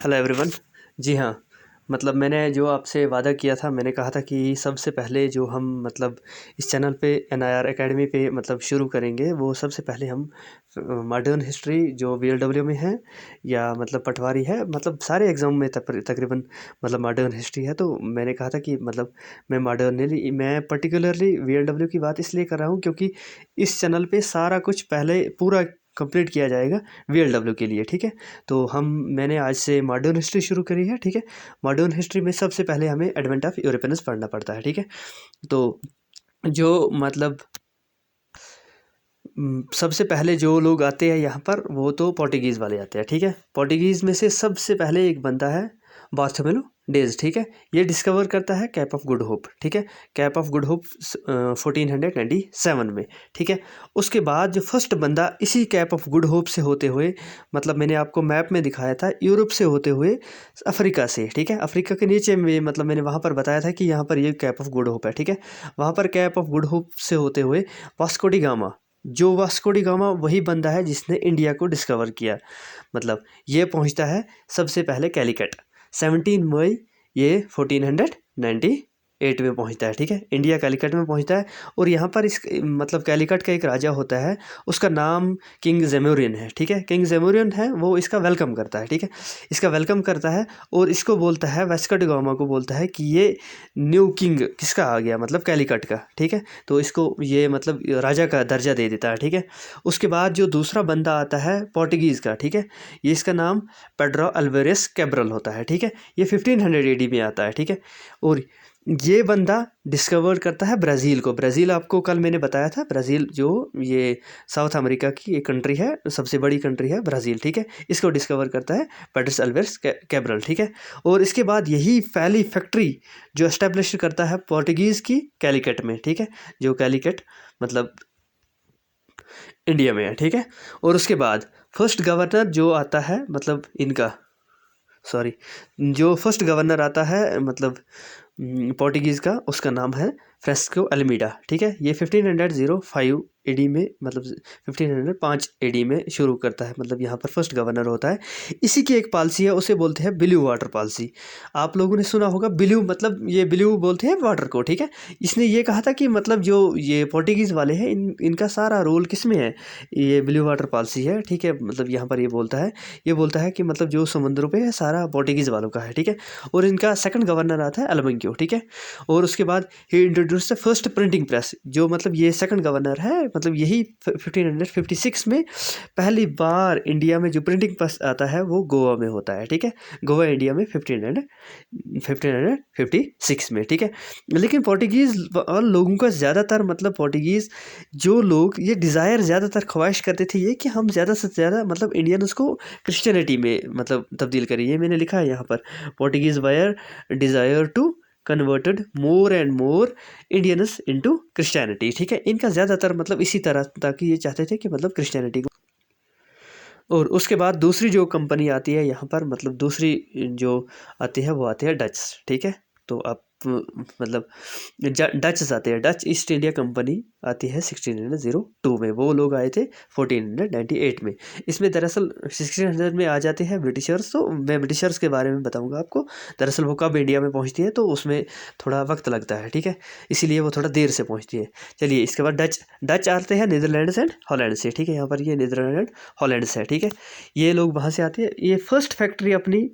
Hello everyone. जी हाँ, मतलब मैंने जो आपसे वादा किया था, मैंने कहा था कि सबसे पहले जो हम मतलब इस चैनल पे NIR अकेडमी पे मतलब शुरू करेंगे, वो सबसे पहले हम मॉडर्न हिस्ट्री जो VLW में है या मतलब पटवारी है, मतलब सारे एग्ज़ाम में तकरीबन मतलब मॉडर्न हिस्ट्री है। तो मैंने कहा था कि मतलब मैं पर्टिकुलरली VLW की बात इसलिए कर रहा हूँ क्योंकि इस चैनल पे सारा कुछ पहले पूरा कंप्लीट किया जाएगा VLW के लिए, ठीक है। तो मैंने आज से मॉडर्न हिस्ट्री शुरू करी है, ठीक है। मॉडर्न हिस्ट्री में सबसे पहले हमें एडवेंट ऑफ यूरोपियंस पढ़ना पड़ता है, ठीक है। तो जो मतलब सबसे पहले जो लोग आते हैं यहाँ पर, वो तो पोर्टुगीज़ वाले आते हैं, ठीक है। पोर्टुगीज़ में से सबसे पहले एक बंदा है बार्थोमेलो डेज, ठीक है। ये डिस्कवर करता है कैप ऑफ गुड होप, ठीक है। कैप ऑफ गुड होप 1497 में, ठीक है। उसके बाद जो फर्स्ट बंदा इसी कैप ऑफ गुड होप से होते हुए, मतलब मैंने आपको मैप में दिखाया था, यूरोप से होते हुए अफ्रीका से, ठीक है। अफ्रीका के नीचे में मतलब मैंने वहाँ पर बताया था कि यहाँ पर ये कैप ऑफ गुड होप है, ठीक है। वहाँ पर कैप ऑफ गुड होप से होते हुए वास्को डी गामा, जो वास्को डी गामा वही बंदा है जिसने इंडिया को डिस्कवर किया। मतलब ये पहुंचता है सबसे पहले कैलिकट 17 मई, ये 1498 में पहुंचता है, ठीक है। इंडिया कैलिकट में पहुंचता है। और यहाँ पर इस मतलब कैलिकट का एक राजा होता है, उसका नाम किंग जेमोरियन है, ठीक है। किंग जेमोरियन है, वो इसका वेलकम करता है, ठीक है। इसका वेलकम करता है और इसको बोलता है, वास्को डी गामा को बोलता है कि ये न्यू किंग किसका आ गया, मतलब कैलिकट का, ठीक है। तो इसको ये मतलब राजा का दर्जा दे देता है, ठीक है। उसके बाद जो दूसरा बंदा आता है पोर्टुगीज़ का, ठीक है। ये इसका नाम पेड्रो अल्वेरेस कैब्रल होता है, ठीक है। ये 1500 AD में आता है, ठीक है। और ये बंदा डिस्कवर करता है ब्राज़ील को। ब्राज़ील आपको कल मैंने बताया था, ब्राज़ील जो ये साउथ अमेरिका की एक कंट्री है, सबसे बड़ी कंट्री है ब्राज़ील, ठीक है। इसको डिस्कवर करता है पेड्रो अल्वेरेस कैब्रल, ठीक है। और इसके बाद यही पहली फैक्ट्री जो एस्टेब्लिश करता है पोर्टुगीज़ की कैलिकट में, ठीक है। जो कैलिकट मतलब इंडिया में है, ठीक है। और उसके बाद फर्स्ट गवर्नर जो आता है, मतलब इनका सॉरी, जो फर्स्ट गवर्नर आता है मतलब पोर्टुगीज़ का, उसका नाम है फ्रेस्को अल्मीडा, ठीक है। ये 1505 AD में मतलब 1505 AD में शुरू करता है, मतलब यहाँ पर फर्स्ट गवर्नर होता है। इसी की एक पॉलिसी है, उसे बोलते हैं ब्लू वाटर पॉलिसी। आप लोगों ने सुना होगा ब्लू, मतलब ये ब्लू बोलते हैं वाटर को, ठीक है। इसने ये कहा था कि मतलब जो ये पोर्टुगीज़ वाले हैं, इनका सारा रोल किस में है, ये ब्लू वाटर पॉलिसी है, ठीक है। मतलब यहाँ पर ये बोलता है कि मतलब जो समुद्रों पे है सारा पोर्टुगीज़ वालों का है, ठीक है। और इनका सेकंड गवर्नर आता है अल्बंक्यो, ठीक है। और उसके बाद ही introduce the first printing press, जो मतलब ये सेकंड गवर्नर है, मतलब यही 1556 में पहली बार इंडिया में जो प्रिंटिंग प्रेस आता है वो गोवा में होता है, ठीक है। गोवा इंडिया में 1556 में, ठीक है। लेकिन पोर्टुगीज़ और लोगों का ज़्यादातर मतलब पोर्टुगीज़ जो लोग ये डिज़ायर ज़्यादातर ख्वाहिश करते थे ये कि हम ज़्यादा से ज़्यादा मतलब इंडियंस को क्रिश्चियनिटी में मतलब तब्दील करें। ये मैंने लिखा है यहाँ पर, Portuguese were desire to converted more and more Indians into Christianity, ठीक है। इनका ज़्यादातर मतलब इसी तरह ताकि ये चाहते थे कि मतलब क्रिश्चियनिटी को। और उसके बाद दूसरी जो कंपनी आती है यहाँ पर, मतलब दूसरी जो आती है वो आती है डच, ठीक है। तो आप मतलब डच आते हैं, डच ईस्ट इंडिया कंपनी आती है 1602 में। वो लोग आए थे 1498 में। इसमें दरअसल 1600 में आ जाते हैं ब्रिटिशर्स। तो मैं ब्रिटिशर्स के बारे में बताऊंगा आपको, दरअसल वो कब इंडिया में पहुंचती है, तो उसमें थोड़ा वक्त लगता है, ठीक है। इसीलिए वो थोड़ा देर से पहुंचती है। चलिए, इसके बाद डच डच आते हैं नीदरलैंड एंड हॉलैंड से, ठीक है। यहाँ पर ये नीदरलैंड हॉलैंड से है, ठीक है। ये लोग वहाँ से आते हैं। ये फर्स्ट फैक्ट्री अपनी,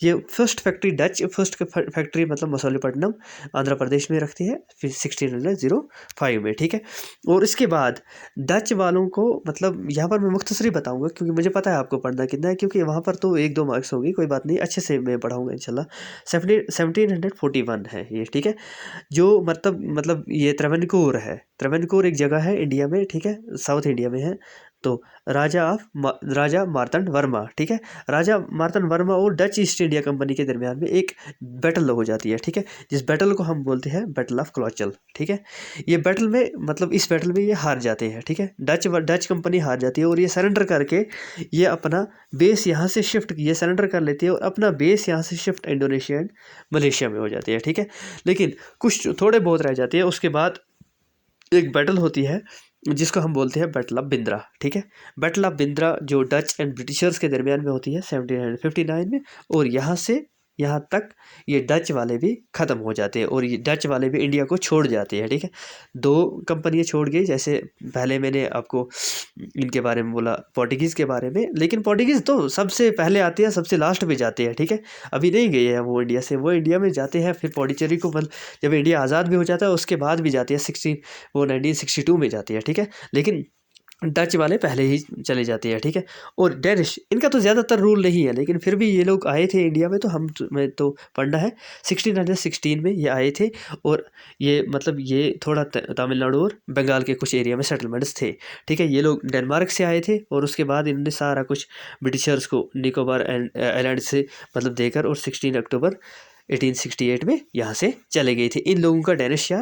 ये first factory Dutch first factory मतलब मसौलीपट्टनम आंध्र प्रदेश में रखती है फिर 1605 में, ठीक है। और इसके बाद डच वालों को मतलब यहाँ पर मैं मुख्तसरी बताऊंगा क्योंकि मुझे पता है आपको पढ़ना कितना है, क्योंकि वहाँ पर तो 1-2 मार्क्स होगी, कोई बात नहीं, अच्छे से मैं पढ़ाऊंगा इंशाल्लाह। 1741 है ये, ठीक है। जो मतलब ये त्रावणकोर है, त्रावणकोर एक जगह है इंडिया में, ठीक है, साउथ इंडिया में है। तो राजा मार्तंड वर्मा, ठीक है। राजा मार्तंड वर्मा और डच ईस्ट इंडिया कंपनी के दरमियान में एक बैटल हो जाती है, ठीक है। जिस बैटल को हम बोलते हैं बैटल ऑफ क्लोचल, ठीक है। ये बैटल में मतलब इस बैटल में ये हार जाते हैं, ठीक है। डच कंपनी हार जाती है और ये सरेंडर करके ये अपना बेस यहाँ से शिफ्ट, ये सरेंडर कर लेती है और अपना बेस यहाँ से शिफ्ट इंडोनेशिया एंड मलेशिया में हो जाती है, ठीक है। लेकिन कुछ थोड़े बहुत रह जाती है। उसके बाद एक बैटल होती है जिसको हम बोलते हैं बैटल ऑफ बिंद्रा, ठीक है। बैटल ऑफ बिंद्रा जो डच एंड ब्रिटिशर्स के दरमियान में होती है 1759 में, और यहाँ से यहाँ तक ये डच वाले भी ख़त्म हो जाते हैं और ये डच वाले भी इंडिया को छोड़ जाते हैं, ठीक है। दो कंपनियाँ छोड़ गई, जैसे पहले मैंने आपको इनके बारे में बोला पोर्टुगीज़ के बारे में, लेकिन पोर्टुगीज़ तो सबसे पहले आते हैं, सबसे लास्ट में जाते हैं, ठीक है। अभी नहीं गए हैं वो इंडिया से, वो इंडिया में जाते हैं फिर पौंडीचेरी को, मतलब जब इंडिया आज़ाद भी हो जाता है उसके बाद भी जाती है 1962 में जाती है, ठीक है। लेकिन डच वाले पहले ही चले जाते हैं, ठीक है। और डेनिश इनका तो ज़्यादातर रूल नहीं है, लेकिन फिर भी ये लोग आए थे इंडिया में, तो मैं तो पढ़ना है 1616 में ये आए थे। और ये मतलब ये थोड़ा तमिलनाडु और बंगाल के कुछ एरिया में सेटलमेंट्स थे, ठीक है। ये लोग डेनमार्क से आए थे और उसके बाद इन्होंने सारा कुछ ब्रिटिशर्स को निकोबार आइलैंड से मतलब देकर, और 16 अक्टूबर 1868 में यहाँ से चले गए थे। इन लोगों का डेनिश या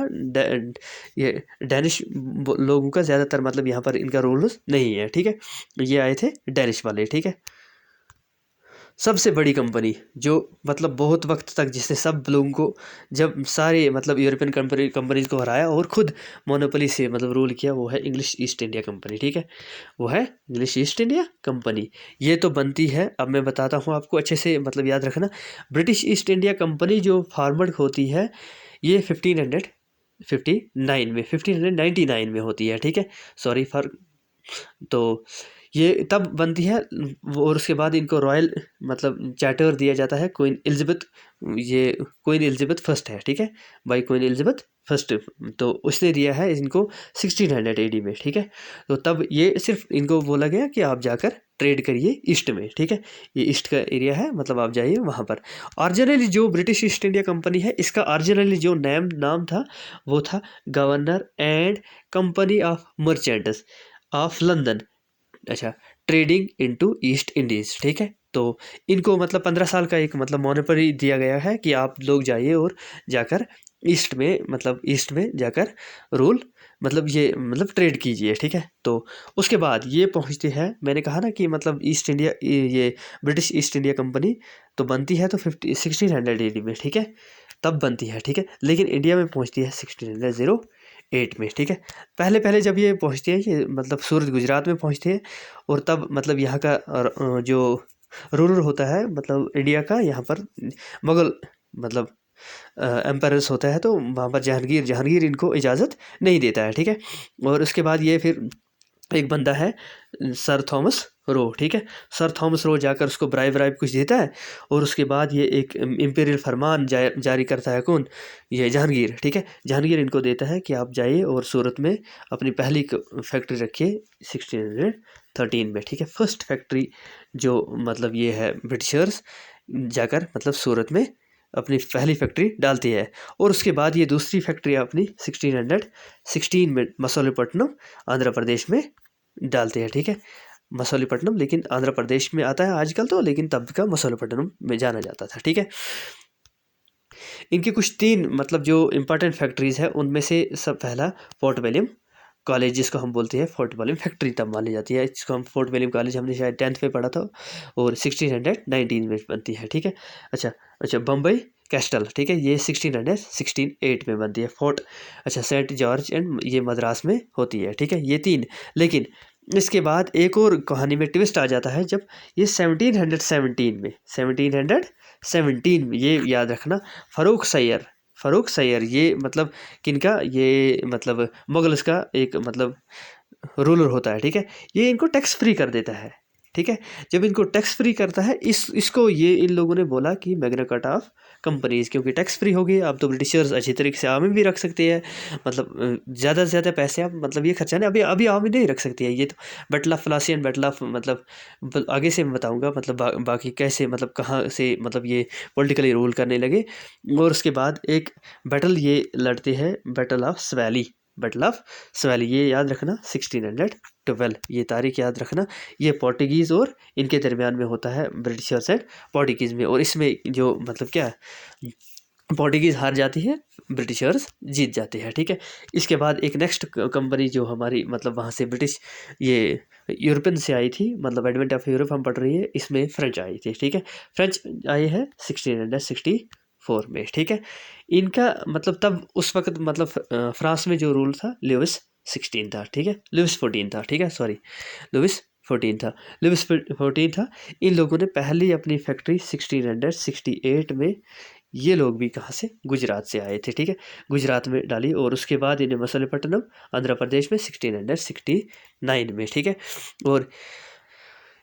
ये डेनिश लोगों का ज़्यादातर मतलब यहाँ पर इनका रूल नहीं है, ठीक है। ये आए थे डेनिश वाले, ठीक है। सबसे बड़ी कंपनी जो मतलब बहुत वक्त तक, जिसने सब लोगों को, जब सारे मतलब यूरोपियन कंपनीज को हराया और खुद मोनोपोली से मतलब रूल किया, वो है इंग्लिश ईस्ट इंडिया कंपनी, ठीक है। वो है इंग्लिश ईस्ट इंडिया कंपनी। ये तो बनती है, अब मैं बताता हूँ आपको अच्छे से, मतलब याद रखना। ब्रिटिश ईस्ट इंडिया कंपनी जो फॉर्मड होती है ये 1599 में होती है, ठीक है। सॉरी फॉर, तो ये तब बनती है। और उसके बाद इनको रॉयल मतलब चार्टर दिया जाता है क्वीन एलिजाबेथ, ये क्वीन एलिजाबेथ फर्स्ट है, ठीक है, बाई क्वीन एलिजाबेथ फर्स्ट। तो उसने दिया है इनको 1600 AD में, ठीक है। तो तब ये सिर्फ इनको बोला गया कि आप जाकर ट्रेड करिए ईस्ट में, ठीक है। ये ईस्ट का एरिया है, मतलब आप जाइए वहाँ पर। ऑरिजिनली जो ब्रिटिश ईस्ट इंडिया कंपनी है, इसका ऑरिजिनली जो नाम था वो था governor and company of merchants of London, अच्छा, ट्रेडिंग इनटू ईस्ट इंडीज़, ठीक है। तो इनको मतलब 15 साल का एक मतलब मोनोपोली दिया गया है कि आप लोग जाइए और जाकर ईस्ट में जाकर रूल मतलब ये मतलब ट्रेड कीजिए, ठीक है। तो उसके बाद ये पहुंचते हैं, मैंने कहा ना कि मतलब ईस्ट इंडिया, ये ब्रिटिश ईस्ट इंडिया कंपनी तो बनती है तो 1600 AD में, ठीक है, तब बनती है, ठीक है। लेकिन इंडिया में पहुंचती है 1608 में, ठीक है। पहले पहले जब ये पहुंचती है, ये मतलब सूरत गुजरात में पहुंचती है, और तब मतलब यहाँ का जो रूलर होता है मतलब इंडिया का, यहाँ पर मुगल मतलब एम्पायर्स होता है, तो वहाँ पर जहांगीर इनको इजाज़त नहीं देता है, ठीक है। और उसके बाद ये फिर एक बंदा है सर थॉमस रो, ठीक है। सर थॉमस रो जाकर उसको ब्राइब कुछ देता है, और उसके बाद ये एक इम्पीरियल फरमान जारी करता है, कौन, ये जहांगीर, ठीक है। जहांगीर इनको देता है कि आप जाइए और सूरत में अपनी पहली फैक्ट्री रखिए 1613 में, ठीक है। फर्स्ट फैक्ट्री जो मतलब ये है ब्रिटिशर्स जाकर मतलब सूरत में अपनी पहली फैक्ट्री डालती है, और उसके बाद ये दूसरी फैक्ट्री अपनी 1616 में मसोलीपट्टनम आंध्र प्रदेश में डालते हैं, ठीक है। मसोलीपट्टनम लेकिन आंध्र प्रदेश में आता है आजकल तो, लेकिन तब का मसोलीपट्टनम में जाना जाता था, ठीक है। इनकी कुछ 3 मतलब जो इम्पोर्टेंट फैक्ट्रीज़ है, उनमें से सब पहला फोर्ट विलियम कॉलेज, जिसको हम बोलते हैं फोर्ट विलियम फैक्ट्री, तब मानी जाती है। इसको हम फोर्ट विलियम कॉलेज हमने शायद 10th में पढ़ा था, और 1619 में बनती है, ठीक है। अच्छा बम्बई कैस्टल, ठीक है, ये 1616 में बनती है। फोर्ट अच्छा सेंट जॉर्ज एंड ये मद्रास में होती है, ठीक है, ये 3। लेकिन इसके बाद एक और कहानी में ट्विस्ट आ जाता है, जब ये 1717 में ये याद रखना, फ़ारूक सैयर ये मतलब किनका, ये मतलब मुगल्स का एक मतलब रूलर होता है, ठीक है। ये इनको टैक्स फ्री कर देता है, ठीक है। जब इनको टैक्स फ्री करता है, इसको ये इन लोगों ने बोला कि मैग्ना कार्टा ऑफ कंपनीज, क्योंकि टैक्स फ्री हो गई, अब तो ब्रिटिशर्स अच्छी तरीके से आर्मी भी रख सकते हैं, मतलब ज़्यादा से ज़्यादा पैसे आप मतलब ये खर्चा नहीं, अभी आर्मी नहीं रख सकती है। ये तो battle of Plassey and battle of मतलब आगे से मैं बताऊँगा, मतलब बाकी कैसे मतलब कहाँ से मतलब ये पॉलिटिकली रूल करने लगे। और उसके बाद एक बैटल ये लड़ते हैं, बैटल ऑफ स्वैली, ये याद रखना 1612, ये तारीख याद रखना। ये पोर्टुगीज़ और इनके दरमियान में होता है, ब्रिटिशर्स एंड पोर्टुगीज़ में, और इसमें जो मतलब क्या है, पोर्टुगीज़ हार जाती है, ब्रिटिशर्स जीत जाते हैं, ठीक है। इसके बाद एक नेक्स्ट कंपनी जो हमारी मतलब वहाँ से ब्रिटिश ये यूरोपियन से आई थी, मतलब एडवेंट ऑफ यूरोप हम पढ़ रही है, इसमें फ्रेंच आई थी, ठीक है। फ्रेंच आए हैं 1664 में, ठीक है। इनका मतलब तब उस वक्त मतलब फ्रांस में जो रूल था, ल्यूइस 16 था, ठीक है, लुइस 14 था, ठीक है, सॉरी, लुइस 14 था, लुइस 14 था। इन लोगों ने पहली अपनी फैक्ट्री 1668 में, ये लोग भी कहाँ से, गुजरात से आए थे, ठीक है, गुजरात में डाली। और उसके बाद इन्हें मसलीपट्टनम आंध्र प्रदेश में 1669 में, ठीक है। और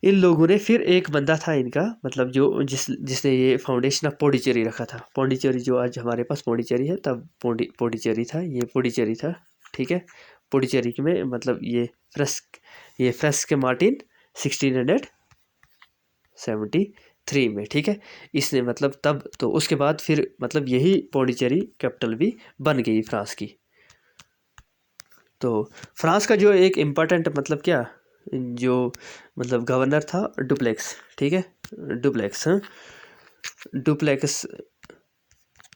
इन लोगों ने फिर एक बंदा था इनका, मतलब जो जिसने ये फाउंडेशन ऑफ पौंडीचेरी रखा था, पौंडीचेरी जो आज हमारे पास पौंडीचेरी है, तब पौंडीचेरी था, ये पौंडीचेरी था, ठीक है। पौंडीचेरी में मतलब ये फ्रेस्क मार्टिन 1673 में, ठीक है, इसने मतलब तब तो उसके बाद फिर मतलब यही पौंडीचेरी कैपिटल भी बन गई फ्रांस की। तो फ्रांस का जो एक इम्पोर्टेंट मतलब क्या, जो मतलब गवर्नर था डुप्लेक्स, ठीक है, डुप्लेक्स, हाँ, डुप्लेक्स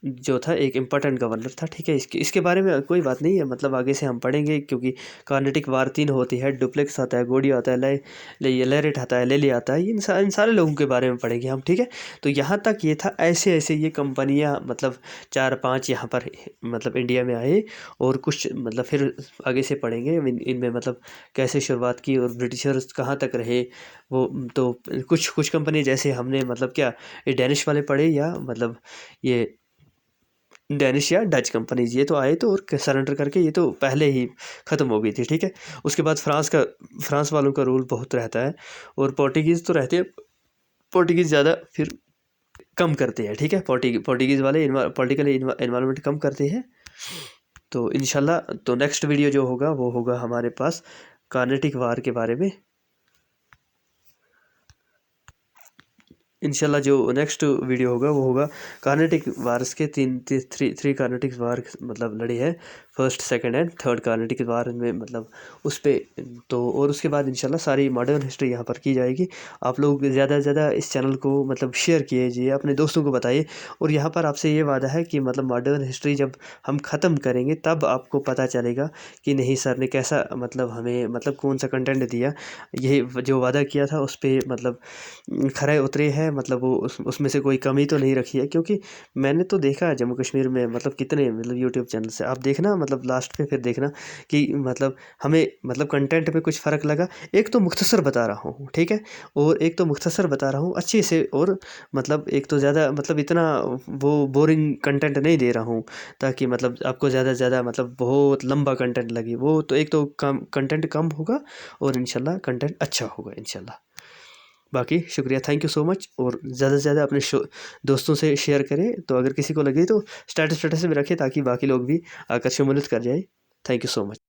जो था एक इम्पोर्टेंट गवर्नर था, ठीक है। इसके बारे में कोई बात नहीं है, मतलब आगे से हम पढ़ेंगे, क्योंकि कार्नेटिक वार 3 होती है, डुप्लेक्स आता है, गोडी आता है, लेरेट आता है, लेली आता है, इन सारे लोगों के बारे में पढ़ेंगे हम, ठीक है। तो यहाँ तक ये था, ऐसे ऐसे ये कंपनियाँ मतलब 4-5 यहाँ पर मतलब इंडिया में आए, और कुछ मतलब फिर आगे से पढ़ेंगे इनमें मतलब कैसे शुरुआत की और ब्रिटिशर्स कहाँ तक रहे वो। तो कुछ कंपनी जैसे हमने मतलब क्या, ये डेनिश वाले पढ़े, या मतलब ये डेनिश या डच कंपनीज, ये तो आए तो और सरेंडर करके ये तो पहले ही ख़त्म हो गई थी, ठीक है। उसके बाद फ्रांस वालों का रूल बहुत रहता है, और पोर्टुगीज़ तो रहते हैं, पोर्टुगीज़ ज़्यादा फिर कम करते हैं, ठीक है, पोर्टुगीज़ वाले पॉलिटिकल इन्वायरमेंट कम करते हैं। तो इंशाल्लाह तो नेक्स्ट वीडियो जो होगा वो होगा हमारे पास कार्नेटिक वार के बारे में। इंशाल्लाह जो नेक्स्ट वीडियो होगा वो होगा कार्नेटिक वार्स के थ्री कार्नेटिक वार मतलब लड़े हैं, first, second and third Carnatic war में, मतलब उस पर। तो और उसके बाद इंशाल्लाह सारी मॉडर्न हिस्ट्री यहाँ पर की जाएगी। आप लोग ज़्यादा से ज़्यादा इस चैनल को मतलब शेयर कीजिए, अपने दोस्तों को बताइए। और यहाँ पर आपसे ये वादा है कि मतलब मॉडर्न हिस्ट्री जब हम ख़त्म करेंगे तब आपको पता चलेगा कि नहीं सर ने कैसा मतलब हमें मतलब कौन सा कंटेंट दिया, यही जो वादा किया था उस पर मतलब खरे उतरे हैं, मतलब वो उसमें से कोई कमी तो नहीं रखी है। क्योंकि मैंने तो देखा है जम्मू कश्मीर में मतलब कितने मतलब यूट्यूब चैनल से आप देखना, मतलब लास्ट पे फिर देखना कि मतलब हमें मतलब कंटेंट में कुछ फ़र्क लगा। एक तो मुख्तसर बता रहा हूँ, ठीक है, और एक तो मुख्तसर बता रहा हूँ अच्छे से, और मतलब एक तो ज़्यादा मतलब इतना वो बोरिंग कंटेंट नहीं दे रहा हूँ, ताकि मतलब आपको ज़्यादा से ज़्यादा मतलब बहुत लंबा कंटेंट लगे। वो तो एक तो कम कंटेंट कम होगा, और इंशाल्लाह कंटेंट अच्छा होगा इंशाल्लाह। बाकी शुक्रिया, थैंक यू सो मच। और ज़्यादा से ज़्यादा अपने दोस्तों से शेयर करें, तो अगर किसी को लगे तो स्टेटस में रखें, ताकि बाकी लोग भी आकर शमूलियत कर जाए। Thank you so much.